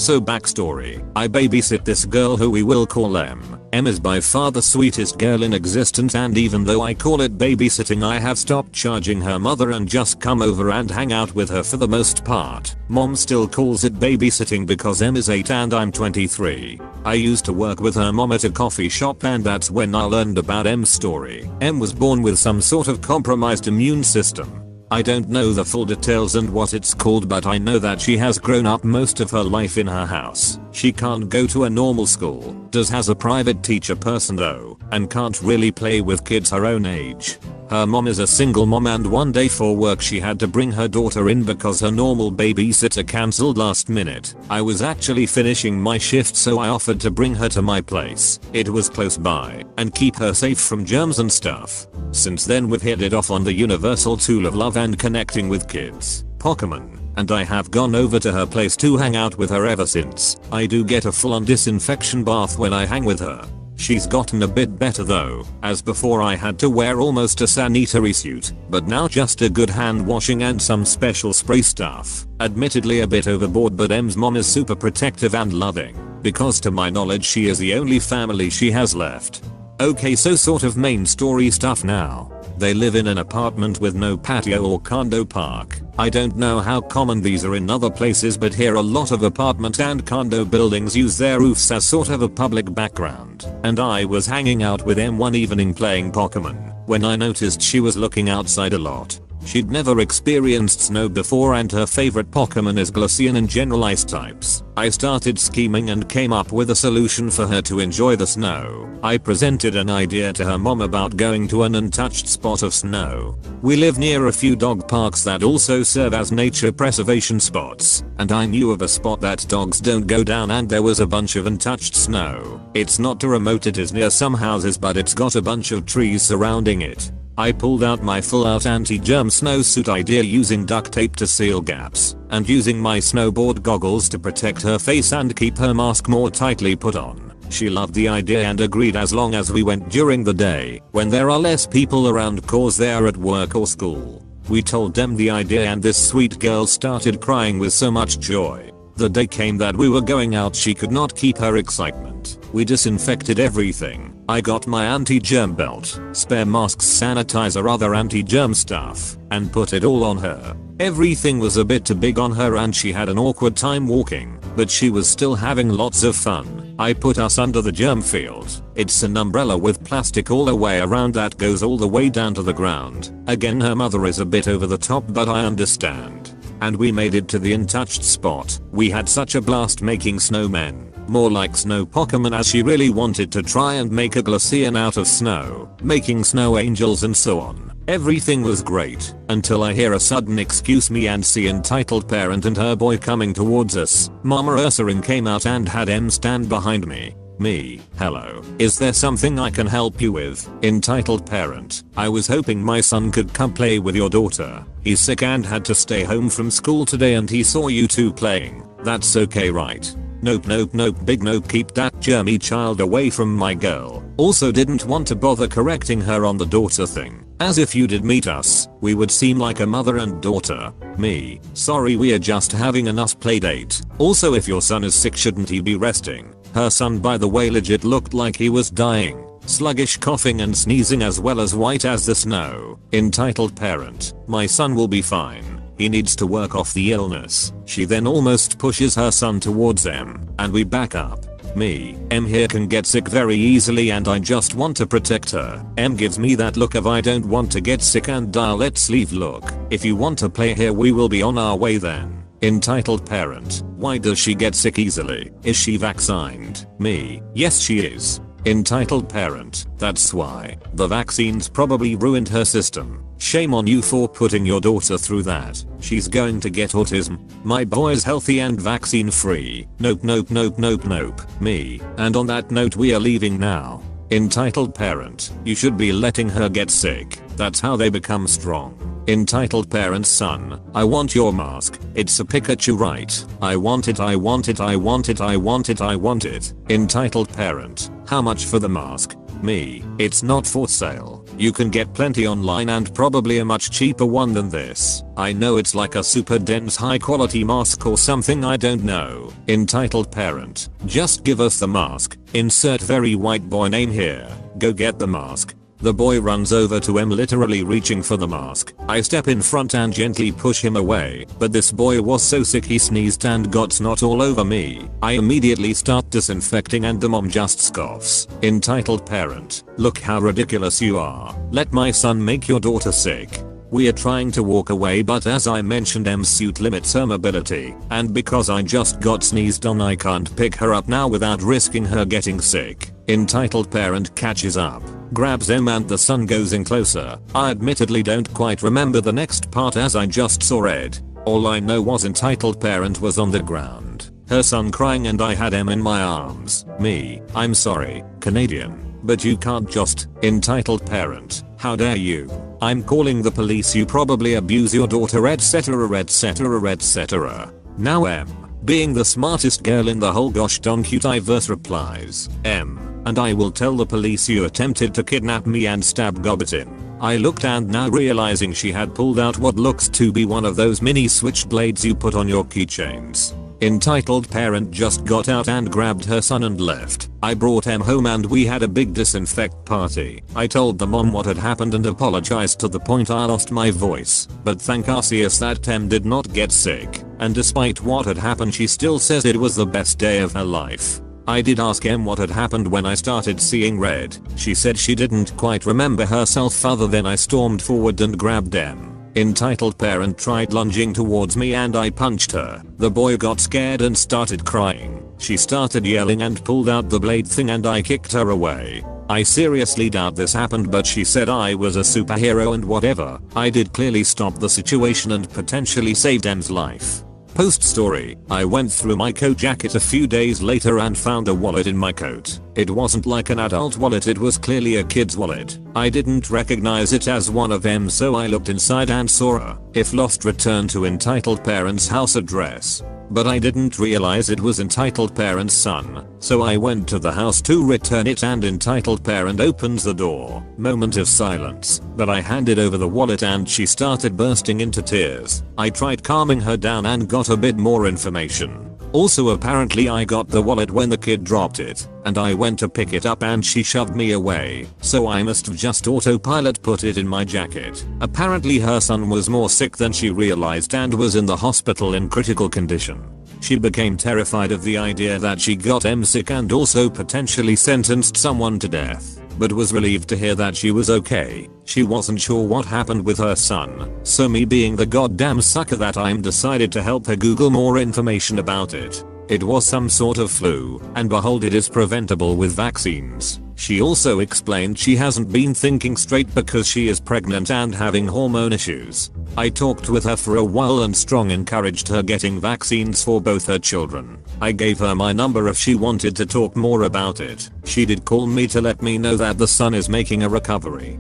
So backstory, I babysit this girl who we will call M. M is by far the sweetest girl in existence, and even though I call it babysitting, I have stopped charging her mother and just come over and hang out with her for the most part. Mom still calls it babysitting because M is 8 and I'm 23. I used to work with her mom at a coffee shop, and that's when I learned about M's story. M was born with some sort of compromised immune system. I don't know the full details and what it's called, but I know that she has grown up most of her life in her house. She can't go to a normal school, has a private teacher person though, and can't really play with kids her own age. Her mom is a single mom, and one day for work she had to bring her daughter in because her normal babysitter cancelled last minute. I was actually finishing my shift, so I offered to bring her to my place. It was close by and keep her safe from germs and stuff. Since then we've hit it off on the universal tool of love and connecting with kids, Pokemon, and I have gone over to her place to hang out with her ever since. I do get a full-on disinfection bath when I hang with her. She's gotten a bit better though, as before I had to wear almost a sanitary suit, but now just a good hand washing and some special spray stuff. Admittedly a bit overboard, but M's mom is super protective and loving, because to my knowledge she is the only family she has left. Okay, so sort of main story stuff now. They live in an apartment with no patio or condo park. I don't know how common these are in other places, but here a lot of apartment and condo buildings use their roofs as sort of a public background. And I was hanging out with M one evening playing Pokemon when I noticed she was looking outside a lot. She'd never experienced snow before, and her favorite Pokemon is Glaceon and general ice types. I started scheming and came up with a solution for her to enjoy the snow. I presented an idea to her mom about going to an untouched spot of snow. We live near a few dog parks that also serve as nature preservation spots, and I knew of a spot that dogs don't go down, and there was a bunch of untouched snow. It's not too remote, it is near some houses, but it's got a bunch of trees surrounding it. I pulled out my full-out anti-germ snowsuit idea using duct tape to seal gaps, and using my snowboard goggles to protect her face and keep her mask more tightly put on. She loved the idea and agreed as long as we went during the day, when there are less people around cause they are at work or school. We told them the idea and this sweet girl started crying with so much joy. The day came that we were going out, she could not keep her excitement. We disinfected everything. I got my anti-germ belt, spare masks, sanitizer, other anti-germ stuff, and put it all on her. Everything was a bit too big on her and she had an awkward time walking, but she was still having lots of fun. I put us under the germ field. It's an umbrella with plastic all the way around that goes all the way down to the ground. Again, her mother is a bit over the top, but I understand. And we made it to the untouched spot. We had such a blast making snowmen. More like snow Pokemon, as she really wanted to try and make a Glaceon out of snow, making snow angels and so on. Everything was great, until I hear a sudden "excuse me" and see entitled parent and her boy coming towards us. Mama Ursaring came out and had M stand behind me. Me, hello, is there something I can help you with? Entitled parent, I was hoping my son could come play with your daughter. He's sick and had to stay home from school today and he saw you two playing. That's okay, right? Nope, nope, nope, big nope, keep that germy child away from my girl. Also didn't want to bother correcting her on the daughter thing, as if you did meet us, we would seem like a mother and daughter. Me, sorry, we are just having a us play date. Also, if your son is sick, shouldn't he be resting? Her son, by the way, legit looked like he was dying. Sluggish coughing and sneezing as well as white as the snow. Entitled parent, my son will be fine. He needs to work off the illness. She then almost pushes her son towards M, and we back up. Me, M here can get sick very easily and I just want to protect her. M gives me that look of I don't want to get sick and let's leave look. If you want to play here, we will be on our way then. Entitled parent, why does she get sick easily? Is she vaccinated? Me, yes she is. Entitled parent, that's why. The vaccines probably ruined her system. Shame on you for putting your daughter through that. She's going to get autism. My boy is healthy and vaccine free. Nope, nope, nope, nope, nope. Me. And on that note, we are leaving now. Entitled parent, you should be letting her get sick. That's how they become strong. Entitled parent's son, I want your mask. It's a Pikachu, right? I want it, I want it, I want it, I want it, I want it. Entitled parent, how much for the mask? Me, it's not for sale. You can get plenty online and probably a much cheaper one than this. I know it's like a super dense high quality mask or something, I don't know. Entitled parent. Just give us the mask. Insert very white boy name here. Go get the mask. The boy runs over to M, literally reaching for the mask. I step in front and gently push him away, but this boy was so sick he sneezed and got snot all over me. I immediately start disinfecting and the mom just scoffs. Entitled parent. Look how ridiculous you are. Let my son make your daughter sick. We are trying to walk away, but as I mentioned, M's suit limits her mobility, and because I just got sneezed on I can't pick her up now without risking her getting sick. Entitled parent catches up, grabs M and the son goes in closer. I admittedly don't quite remember the next part as I just saw Ed. All I know was entitled parent was on the ground, her son crying, and I had M in my arms. Me, I'm sorry, Canadian, but you can't just. Entitled parent. How dare you? I'm calling the police, you probably abuse your daughter, etc etc etc. Now M, being the smartest girl in the whole gosh darn cutiverse, replies, M, and I will tell the police you attempted to kidnap me and stab Gobbitin. I looked, and now realizing she had pulled out what looks to be one of those mini switchblades you put on your keychains. Entitled parent just got out and grabbed her son and left. I brought M home and we had a big disinfect party. I told the mom what had happened and apologized to the point I lost my voice. But thank Arceus that M did not get sick. And despite what had happened, she still says it was the best day of her life. I did ask M what had happened when I started seeing red. She said she didn't quite remember herself other than I stormed forward and grabbed M. Entitled parent tried lunging towards me and I punched her. The boy got scared and started crying. She started yelling and pulled out the blade thing and I kicked her away. I seriously doubt this happened, but she said I was a superhero and whatever. I did clearly stop the situation and potentially saved M's life. Post story. I went through my coat jacket a few days later and found a wallet in my coat. It wasn't like an adult wallet, it was clearly a kid's wallet. I didn't recognize it as one of them, so I looked inside and saw a "if lost return to entitled parent's house" address. But I didn't realize it was entitled parent's son, so I went to the house to return it and entitled parent opens the door. Moment of silence, but I handed over the wallet and she started bursting into tears. I tried calming her down and got a bit more information. Also, apparently I got the wallet when the kid dropped it, and I went to pick it up and she shoved me away, so I must have just autopilot put it in my jacket. Apparently her son was more sick than she realized and was in the hospital in critical condition. She became terrified of the idea that she got M sick and also potentially sentenced someone to death, but was relieved to hear that she was okay. She wasn't sure what happened with her son, so me being the goddamn sucker that I'm decided to help her Google more information about it. It was some sort of flu, and behold, it is preventable with vaccines. She also explained she hasn't been thinking straight because she is pregnant and having hormone issues. I talked with her for a while and strong encouraged her getting vaccines for both her children. I gave her my number if she wanted to talk more about it. She did call me to let me know that the son is making a recovery.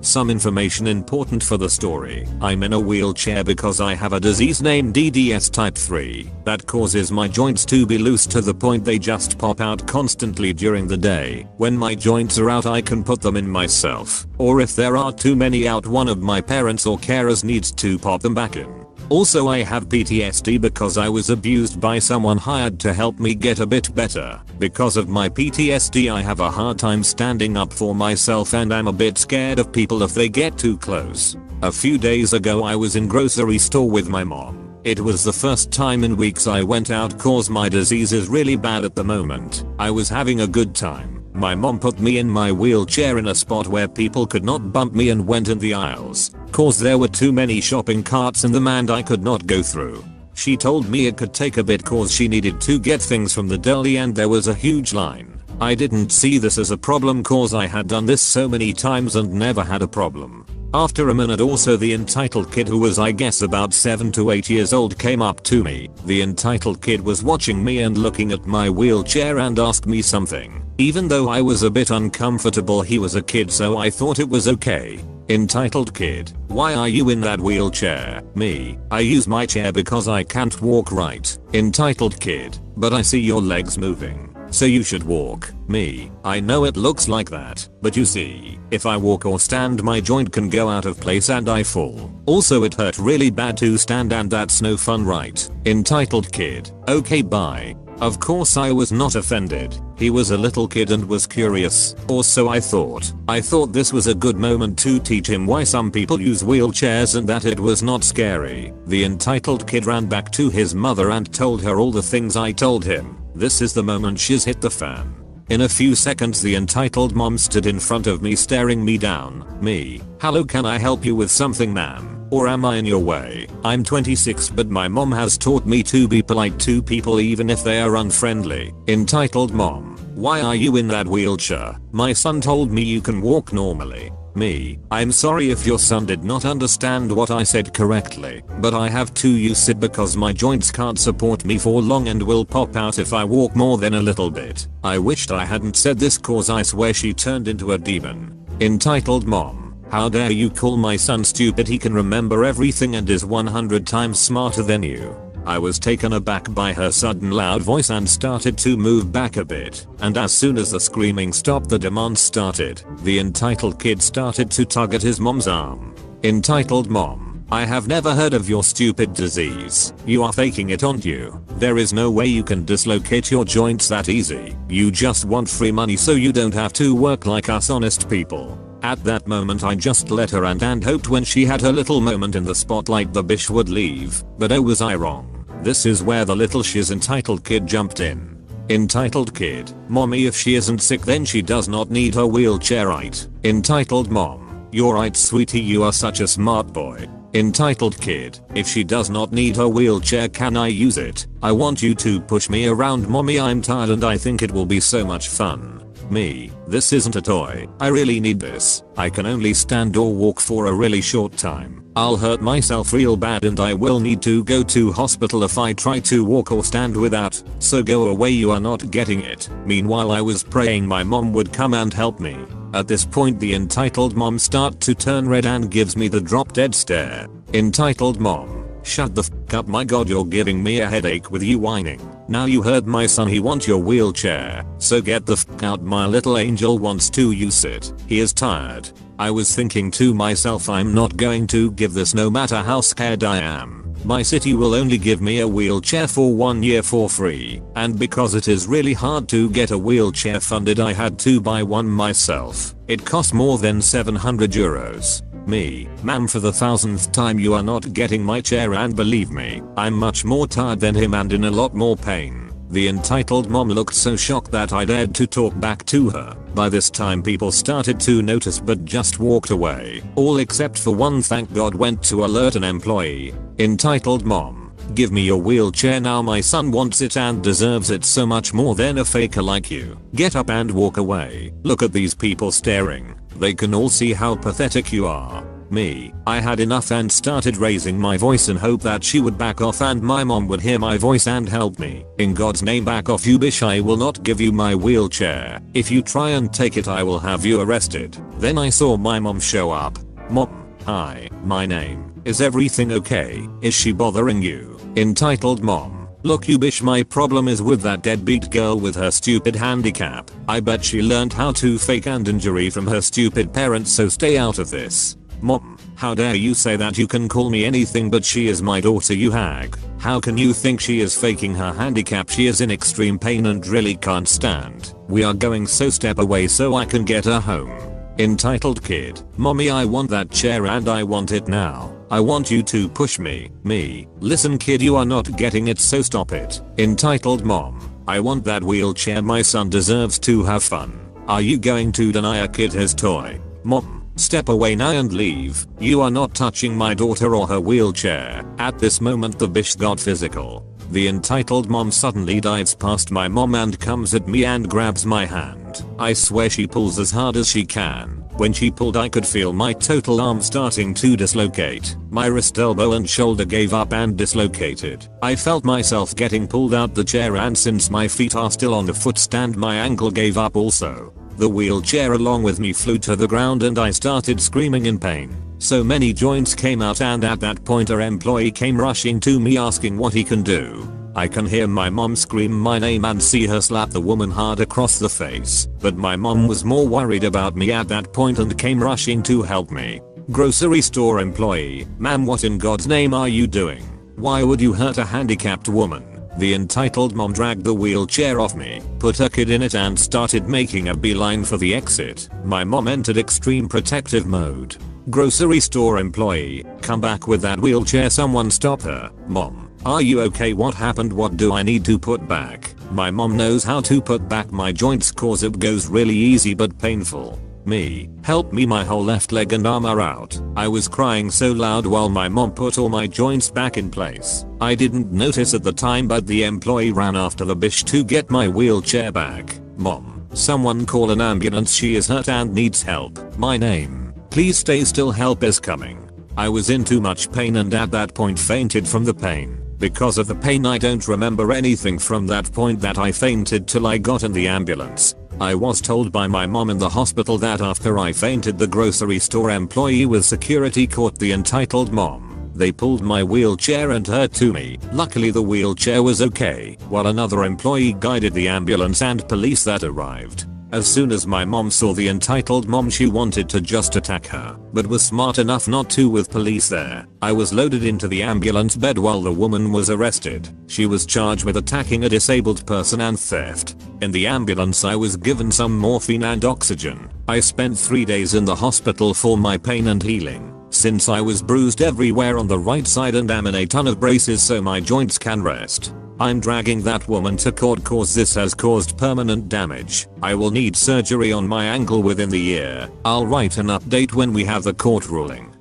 Some information important for the story. I'm in a wheelchair because I have a disease named DDS type 3 that causes my joints to be loose to the point they just pop out constantly during the day. When my joints are out, I can put them in myself, or if there are too many out, one of my parents or carers needs to pop them back in. Also, I have PTSD because I was abused by someone hired to help me get a bit better. Because of my PTSD, I have a hard time standing up for myself and I'm a bit scared of people if they get too close. A few days ago I was in grocery store with my mom. It was the first time in weeks I went out cause my disease is really bad at the moment. I was having a good time. My mom put me in my wheelchair in a spot where people could not bump me and went in the aisles, cause there were too many shopping carts in them and I could not go through. She told me it could take a bit cause she needed to get things from the deli and there was a huge line. I didn't see this as a problem cause I had done this so many times and never had a problem. After a minute also the entitled kid, who was I guess about 7 to 8 years old, came up to me. The entitled kid was watching me and looking at my wheelchair and asked me something. Even though I was a bit uncomfortable, he was a kid so I thought it was okay. Entitled kid: why are you in that wheelchair? Me: I use my chair because I can't walk right. Entitled kid: but I see your legs moving. so you should walk. Me, I know it looks like that, but you see, if I walk or stand my joint can go out of place and I fall. Also it hurt really bad to stand and that's no fun, right? Entitled kid. Okay, bye. Of course I was not offended. He was a little kid and was curious, or so I thought. I thought this was a good moment to teach him why some people use wheelchairs and that it was not scary. The entitled kid ran back to his mother and told her all the things I told him. This is the moment she's hit the fan. In a few seconds the entitled mom stood in front of me staring me down. Me. Hello, can I help you with something, ma'am? Or am I in your way? I'm 26 but my mom has taught me to be polite to people even if they are unfriendly. Entitled mom. Why are you in that wheelchair? My son told me you can walk normally. Me. I'm sorry if your son did not understand what I said correctly, but I have to use it because my joints can't support me for long and will pop out if I walk more than a little bit. I wished I hadn't said this cause I swear she turned into a demon. Entitled mom. How dare you call my son stupid? He can remember everything and is 100 times smarter than you. I was taken aback by her sudden loud voice and started to move back a bit, and as soon as the screaming stopped the demand started. The entitled kid started to tug at his mom's arm. Entitled mom. I have never heard of your stupid disease. You are faking it, aren't you? There is no way you can dislocate your joints that easy. You just want free money so you don't have to work like us honest people. At that moment I just let her and hoped when she had her little moment in the spotlight the bitch would leave, but oh was I wrong. This is where the little shiz entitled kid jumped in. Entitled kid. Mommy, if she isn't sick then she does not need her wheelchair, right? Entitled mom. You're right sweetie, you are such a smart boy. Entitled kid. If she does not need her wheelchair can I use it? I want you to push me around mommy, I'm tired and I think it will be so much fun. Me. This isn't a toy. I really need this. I can only stand or walk for a really short time. I'll hurt myself real bad and I will need to go to hospital if I try to walk or stand without. So go away, you are not getting it. Meanwhile I was praying my mom would come and help me. At this point the entitled mom starts to turn red and gives me the drop dead stare. Entitled mom. Shut the f up, my god, you're giving me a headache with you whining. Now you heard my son, he wants your wheelchair, so get the f out, my little angel wants to use it. He is tired. I was thinking to myself, I'm not going to give this no matter how scared I am. My city will only give me a wheelchair for 1 year for free, and because it is really hard to get a wheelchair funded I had to buy one myself. It cost more than 700 euros. Me. Ma'am, for the 1000th time you are not getting my chair, and believe me, I'm much more tired than him and in a lot more pain. The entitled mom looked so shocked that I dared to talk back to her. By this time people started to notice but just walked away. All except for one, thank god, went to alert an employee. Entitled mom. Give me your wheelchair now, my son wants it and deserves it so much more than a faker like you. Get up and walk away. Look at these people staring. They can all see how pathetic you are. Me. I had enough and started raising my voice in hope that she would back off and my mom would hear my voice and help me. In God's name back off, you bitch, I will not give you my wheelchair. If you try and take it I will have you arrested. Then I saw my mom show up. Mom. Hi. My name. Is everything okay? Is she bothering you? Entitled mom. Look you bitch, my problem is with that deadbeat girl with her stupid handicap. I bet she learned how to fake an injury from her stupid parents, so stay out of this. Mom, how dare you say that? You can call me anything but she is my daughter, you hag. How can you think she is faking her handicap? She is in extreme pain and really can't stand. We are going, so step away so I can get her home. Entitled kid. Mommy, I want that chair and I want it now. I want you to push me. Me. Listen kid, you are not getting it, so stop it. Entitled mom. I want that wheelchair, my son deserves to have fun. Are you going to deny a kid his toy? Mom. Step away now and leave. You are not touching my daughter or her wheelchair. At this moment the bitch got physical. The entitled mom suddenly dives past my mom and comes at me and grabs my hand. I swear she pulls as hard as she can. When she pulled I could feel my total arm starting to dislocate. My wrist, elbow and shoulder gave up and dislocated. I felt myself getting pulled out the chair, and since my feet are still on the footstand my ankle gave up also. The wheelchair along with me flew to the ground and I started screaming in pain. So many joints came out, and at that point our employee came rushing to me asking what he can do. I can hear my mom scream my name and see her slap the woman hard across the face, but my mom was more worried about me at that point and came rushing to help me. Grocery store employee, ma'am, what in God's name are you doing? Why would you hurt a handicapped woman? The entitled mom dragged the wheelchair off me, put her kid in it and started making a beeline for the exit. My mom entered extreme protective mode. Grocery store employee, come back with that wheelchair, someone stop her. Mom, are you okay? What happened? What do I need to put back? My mom knows how to put back my joints cause it goes really easy but painful. Me, help me, my whole left leg and arm are out. I was crying so loud while my mom put all my joints back in place. I didn't notice at the time but the employee ran after the bitch to get my wheelchair back. Mom, someone call an ambulance, she is hurt and needs help. My name, please stay still, help is coming. I was in too much pain and at that point fainted from the pain. Because of the pain I don't remember anything from that point that I fainted till I got in the ambulance. I was told by my mom in the hospital that after I fainted the grocery store employee with security caught the entitled mom. They pulled my wheelchair and her to me. Luckily the wheelchair was okay, while another employee guided the ambulance and police that arrived. As soon as my mom saw the entitled mom, she wanted to just attack her, but was smart enough not to with police there. I was loaded into the ambulance bed while the woman was arrested. She was charged with attacking a disabled person and theft. In the ambulance I was given some morphine and oxygen. I spent 3 days in the hospital for my pain and healing, since I was bruised everywhere on the right side and am in a ton of braces so my joints can rest. I'm dragging that woman to court cause this has caused permanent damage. I will need surgery on my ankle within the year. I'll write an update when we have the court ruling.